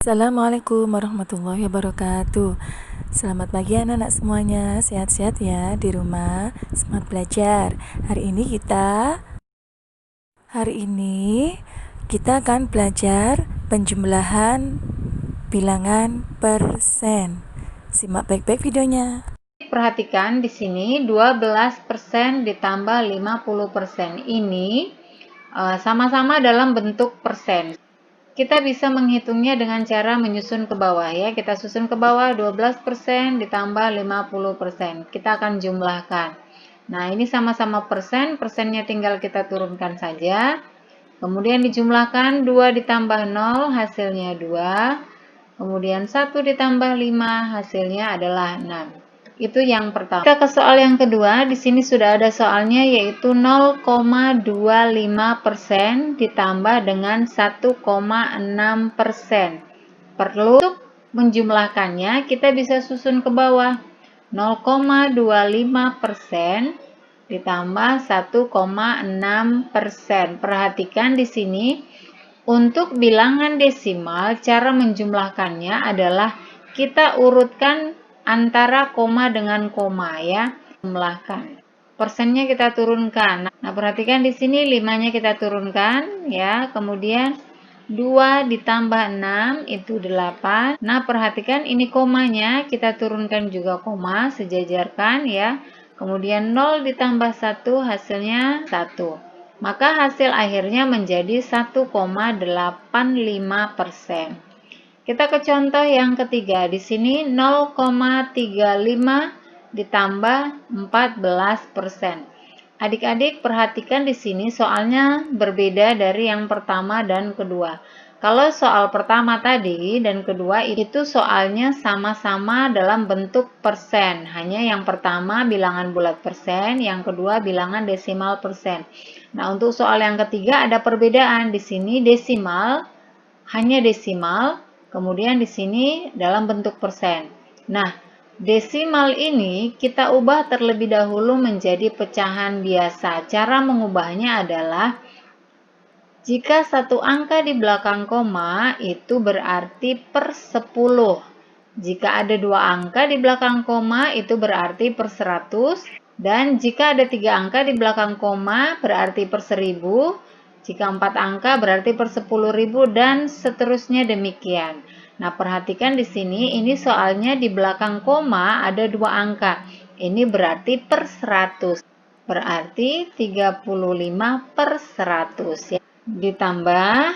Assalamualaikum warahmatullahi wabarakatuh. Selamat pagi anak-anak semuanya. Sehat-sehat ya di rumah. Semangat belajar. Hari ini kita akan belajar penjumlahan bilangan persen. Simak baik-baik videonya. Perhatikan di sini 12% ditambah 50%. Ini sama-sama dalam bentuk persen. Kita bisa menghitungnya dengan cara menyusun ke bawah ya. Kita susun ke bawah 12% ditambah 50%. Kita akan jumlahkan. Nah, ini sama-sama persen, persennya tinggal kita turunkan saja. Kemudian dijumlahkan 2 ditambah 0 hasilnya 2. Kemudian 1 ditambah 5 hasilnya adalah 6. Itu yang pertama. Kita ke soal yang kedua. Di sini sudah ada soalnya, yaitu 0,25% ditambah dengan 1,6%. Perlu untuk menjumlahkannya, kita bisa susun ke bawah. 0,25% ditambah 1,6%. Perhatikan di sini, untuk bilangan desimal, cara menjumlahkannya adalah kita urutkan antara koma dengan koma ya. Jumlahkan. Persennya kita turunkan. Nah, perhatikan di sini 5-nya kita turunkan ya. Kemudian 2 ditambah 6 itu 8. Nah, perhatikan ini komanya kita turunkan juga koma, sejajarkan ya. Kemudian 0 ditambah 1 hasilnya 1. Maka hasil akhirnya menjadi 1,85%. Kita ke contoh yang ketiga. Di sini 0,35 ditambah 14%. Adik-adik perhatikan di sini soalnya berbeda dari yang pertama dan kedua. Kalau soal pertama tadi dan kedua itu soalnya sama-sama dalam bentuk persen. Hanya yang pertama bilangan bulat persen, yang kedua bilangan desimal persen. Nah, untuk soal yang ketiga ada perbedaan. Di sini desimal, hanya desimal. Kemudian di sini dalam bentuk persen. Nah, desimal ini kita ubah terlebih dahulu menjadi pecahan biasa. Cara mengubahnya adalah jika satu angka di belakang koma itu berarti per 10. Jika ada dua angka di belakang koma itu berarti per 100. Dan jika ada 3 angka di belakang koma berarti per 1000. Jika 4 angka berarti per 10.000 dan seterusnya demikian. Nah, perhatikan di sini, ini soalnya di belakang koma ada 2 angka. Ini berarti per 100. Berarti 35 per 100 ya. Ditambah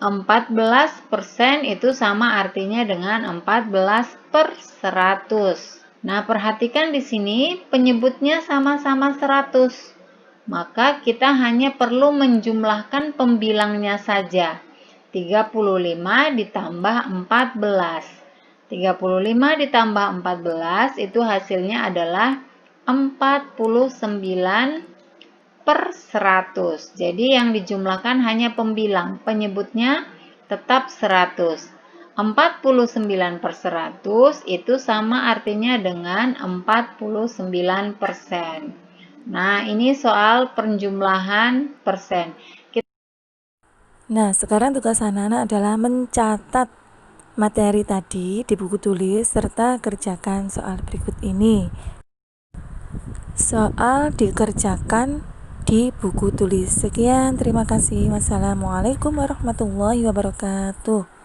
14% itu sama artinya dengan 14 per 100. Nah, perhatikan di sini penyebutnya sama-sama 100. Maka kita hanya perlu menjumlahkan pembilangnya saja. 35 ditambah 14. 35 ditambah 14 itu hasilnya adalah 49 per 100. Jadi yang dijumlahkan hanya pembilang, penyebutnya tetap 100. 49 per 100 itu sama artinya dengan 49%. Nah, ini soal penjumlahan persen. Nah, sekarang tugas anak-anak adalah mencatat materi tadi di buku tulis serta kerjakan soal berikut ini. Soal dikerjakan di buku tulis. Sekian, terima kasih. Wassalamualaikum warahmatullahi wabarakatuh.